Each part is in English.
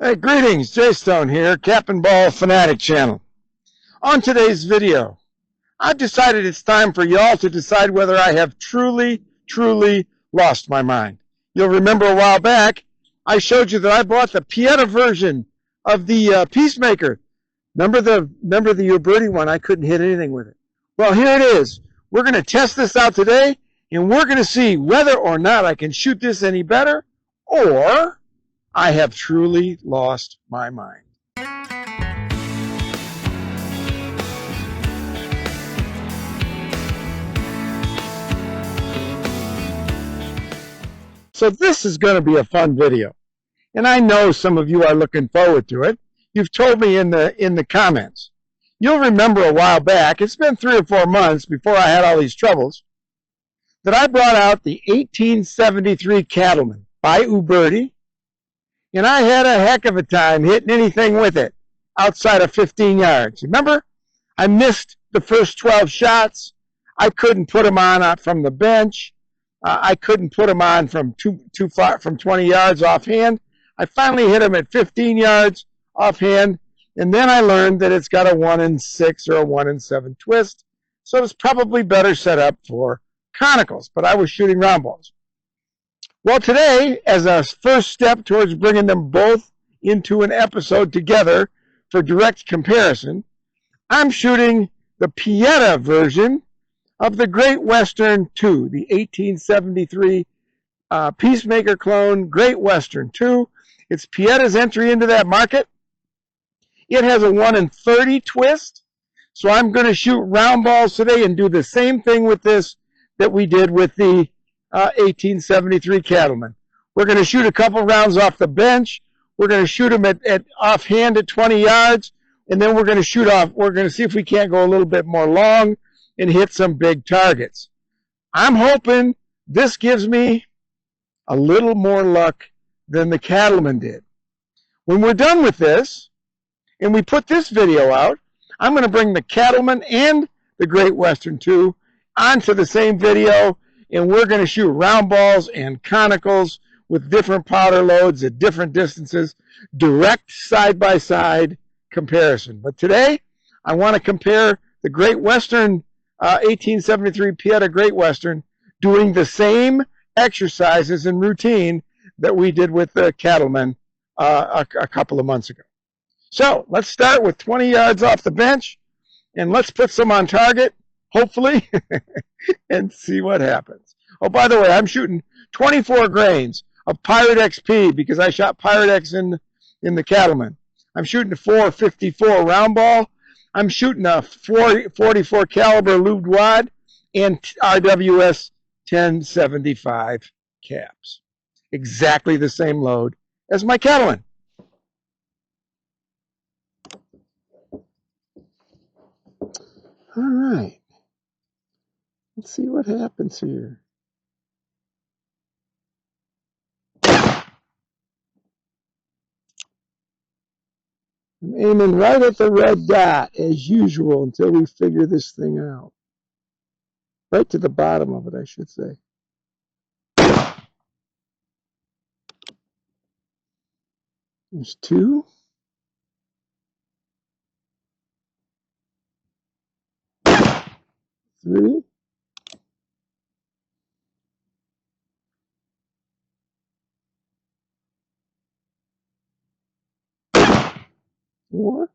Hey, greetings, Jay Stone here, Cap and Ball Fanatic Channel. On today's video, I've decided it's time for y'all to decide whether I have truly lost my mind. You'll remember a while back, I showed you that I bought the Pietta version of the Peacemaker. Remember the Uberti one? I couldn't hit anything with it. Well, here it is. We're going to test this out today, and we're going to see whether or not I can shoot this any better, or I have truly lost my mind. So this is going to be a fun video, and I know some of you are looking forward to it. You've told me in the comments. You'll remember a while back, it's been 3 or 4 months before I had all these troubles, that I brought out the 1873 Cattleman by Uberti, and I had a heck of a time hitting anything with it outside of 15 yards. Remember, I missed the first 12 shots. I couldn't put them on from the bench. I couldn't put them on from too far, from 20 yards offhand. I finally hit them at 15 yards offhand, and then I learned that it's got a 1 in 6 or a 1 in 7 twist, so it's probably better set up for conicals, but I was shooting round balls. Well, today, as a first step towards bringing them both into an episode together for direct comparison, I'm shooting the Pietta version of the Great Western 2, the 1873 Peacemaker clone Great Western 2. It's Pietta's entry into that market. It has a 1 in 30 twist, so I'm going to shoot round balls today and do the same thing with this that we did with the 1873 Cattleman. We're going to shoot a couple rounds off the bench. We're going to shoot them at offhand at 20 yards, and then we're going to shoot off. We're going to see if we can't go a little bit more long and hit some big targets. I'm hoping this gives me a little more luck than the Cattleman did. When we're done with this, and we put this video out, I'm going to bring the Cattleman and the Great Western 2 onto the same video, and we're going to shoot round balls and conicals with different powder loads at different distances, direct side-by-side comparison. But today, I want to compare the Great Western 1873 Pietta Great Western doing the same exercises and routine that we did with the Cattleman a couple of months ago. So let's start with 20 yards off the bench, and let's put some on target, hopefully, and see what happens. Oh, by the way, I'm shooting 24 grains of Pirate XP because I shot Pirate X in the Cattleman. I'm shooting a 454 round ball. I'm shooting a 44 caliber lubed wad and RWS 1075 caps. Exactly the same load as my Cattleman. All right. Let's see what happens here. I'm aiming right at the red dot, as usual, until we figure this thing out. Right to the bottom of it, I should say. There's 2. 3. 4.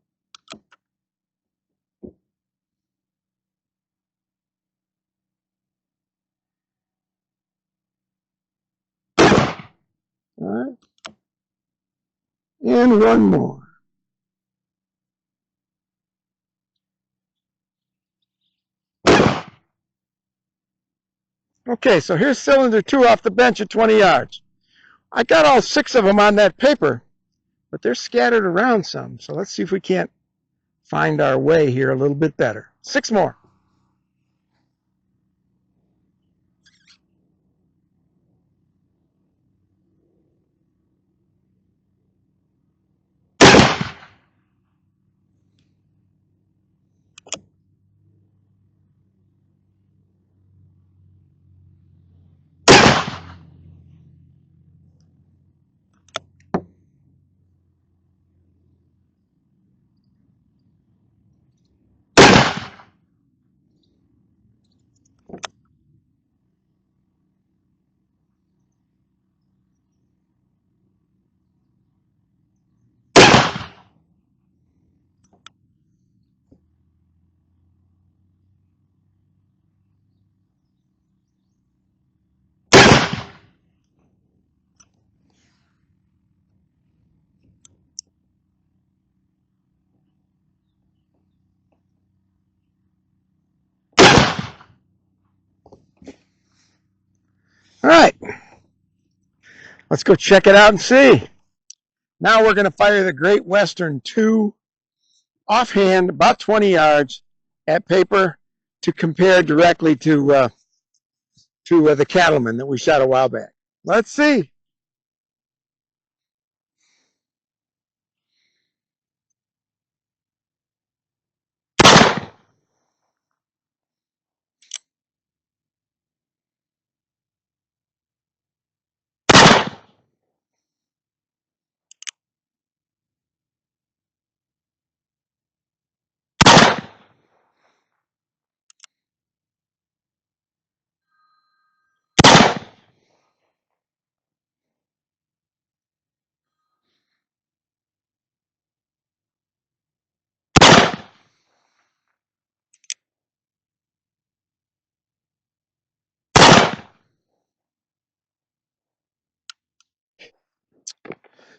5. And 1 more. Okay, so here's cylinder 2 off the bench at 20 yards. I got all 6 of them on that paper, but they're scattered around some. So let's see if we can't find our way here a little bit better. 6 more. All right, let's go check it out and see. Now we're going to fire the Great Western 2 offhand, about 20 yards at paper to compare directly to the Cattleman that we shot a while back. Let's see.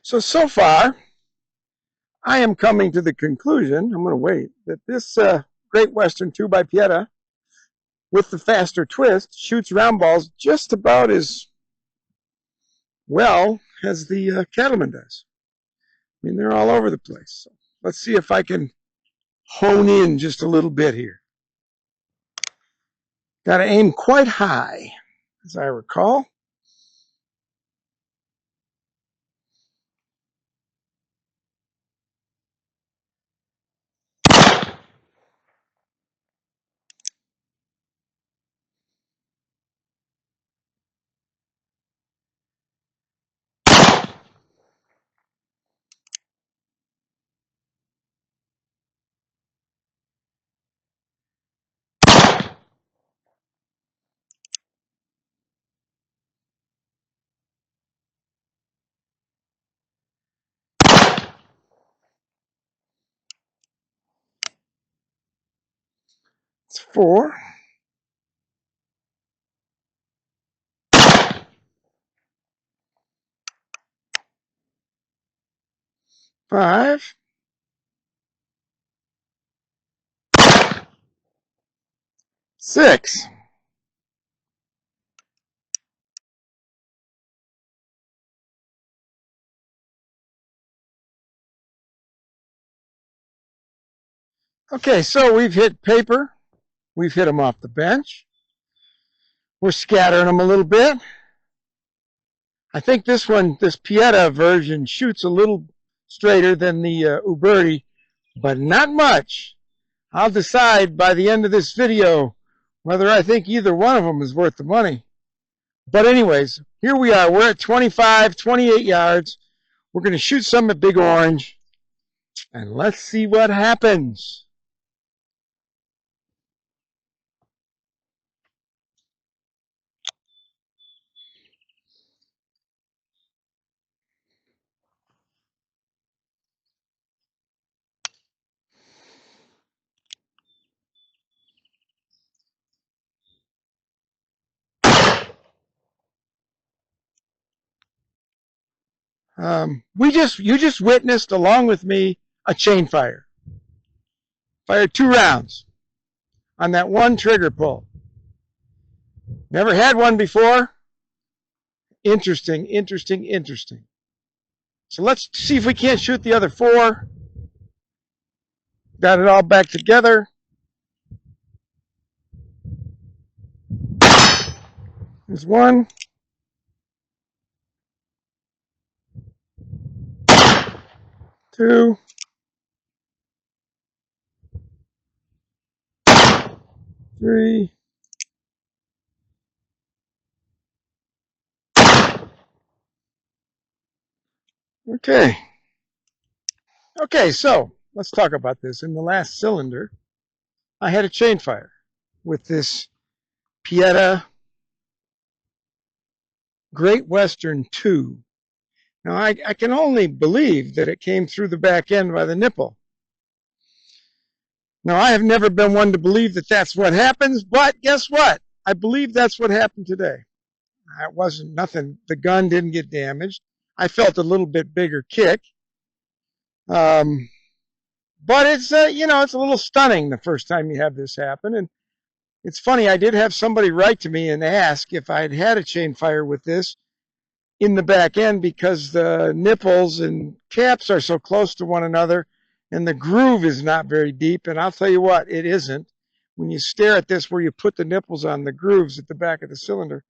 So far, I am coming to the conclusion, I'm going to wait, that this Great Western 2 by Pietta with the faster twist shoots round balls just about as well as the Cattleman does. I mean, they're all over the place. So let's see if I can hone in just a little bit here. Got to aim quite high, as I recall. It's 4. 5. 6. Okay, so we've hit paper. We've hit them off the bench. We're scattering them a little bit. I think this Pietta version shoots a little straighter than the Uberti, but not much. I'll decide by the end of this video whether I think either one of them is worth the money. But anyways, here we are. We're at 25, 28 yards. We're going to shoot some at Big Orange, and let's see what happens. You just witnessed, along with me, a chain fire. Fired 2 rounds on that one trigger pull. Never had one before. Interesting, interesting, interesting. So let's see if we can't shoot the other 4. Got it all back together. There's 1. 2. 3. 4. Okay, so let's talk about this. In the last cylinder, I had a chain fire with this Pietta Great Western 2. Now, I can only believe that it came through the back end by the nipple. Now, I have never been one to believe that that's what happens, but guess what? I believe that's what happened today. It wasn't nothing. The gun didn't get damaged. I felt a little bit bigger kick. But it's, it's a little stunning the first time you have this happen. And It's funny, I did have somebody write to me and ask if I had had a chain fire with this in the back end because the nipples and caps are so close to one another and the groove is not very deep. And I'll tell you what, it isn't. When you stare at this where you put the nipples on, the grooves at the back of the cylinder,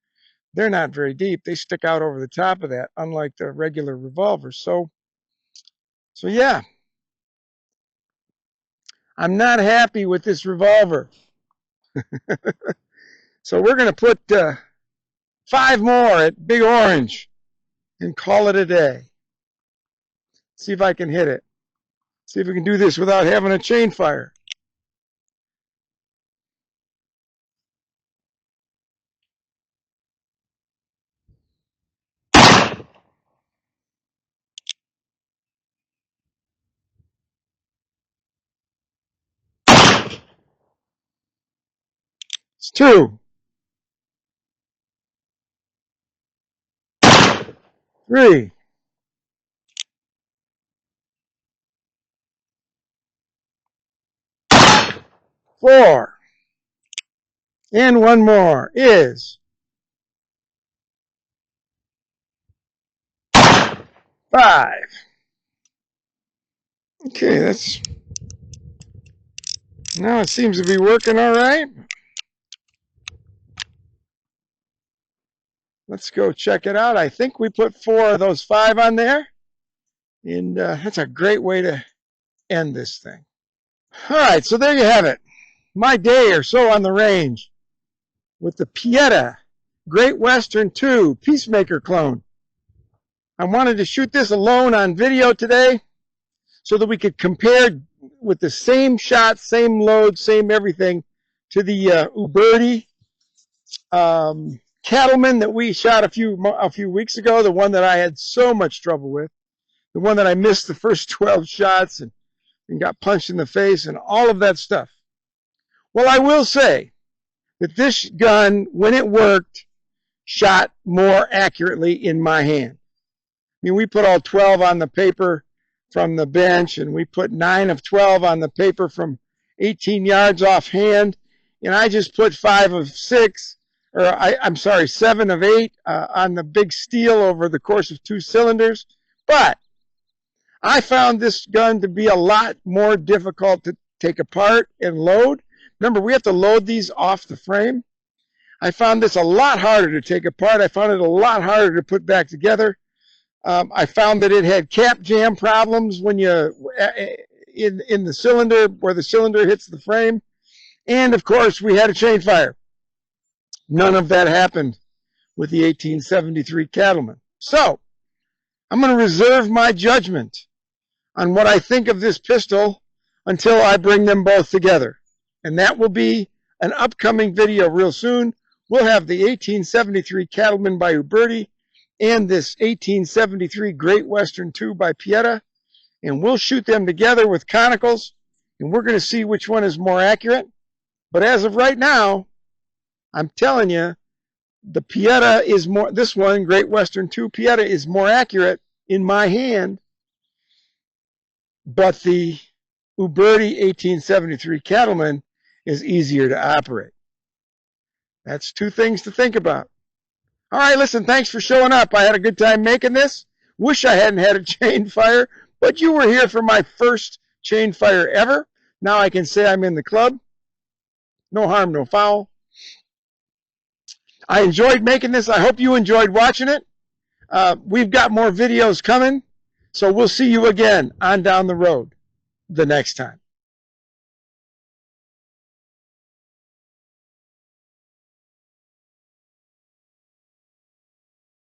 they're not very deep. They stick out over the top of that, unlike the regular revolver. So yeah, I'm not happy with this revolver. So we're going to put 5 more at Big Orange and call it a day. See if I can hit it. See if we can do this without having a chain fire. It's 2, 3, 4, and 1 more is 5. Okay, that's, now it seems to be working all right. Let's go check it out. I think we put 4 of those 5 on there. And that's a great way to end this thing. All right, so there you have it. My day or so on the range with the Pietta Great Western 2 Peacemaker clone. I wanted to shoot this alone on video today so that we could compare with the same shot, same load, same everything to the Uberti Cattleman that we shot a few weeks ago, the one that I had so much trouble with, the one that I missed the first 12 shots and got punched in the face and all of that stuff. Well, I will say that this gun, when it worked, shot more accurately in my hand. I mean, we put all 12 on the paper from the bench, and we put 9 of 12 on the paper from 18 yards offhand, and I just put 5 of 6, or I'm sorry, 7 of 8 on the big steel over the course of 2 cylinders. But I found this gun to be a lot more difficult to take apart and load. Remember, we have to load these off the frame. I found this a lot harder to take apart. I found it a lot harder to put back together. I found that it had cap jam problems when you in the cylinder, where the cylinder hits the frame. And of course, we had a chain fire. None of that happened with the 1873 Cattleman. So I'm going to reserve my judgment on what I think of this pistol until I bring them both together. And that will be an upcoming video real soon. We'll have the 1873 Cattleman by Uberti and this 1873 Great Western 2 by Pietta, and we'll shoot them together with conicals, and we're going to see which one is more accurate. But as of right now, I'm telling you, the Pietta is more, this one, Great Western 2 Pietta, is more accurate in my hand, but the Uberti 1873 Cattleman is easier to operate. That's 2 things to think about. All right, listen, thanks for showing up. I had a good time making this. Wish I hadn't had a chain fire, but you were here for my first chain fire ever. Now I can say I'm in the club. No harm, no foul. I enjoyed making this. I hope you enjoyed watching it. We've got more videos coming, so we'll see you again on down the road the next time.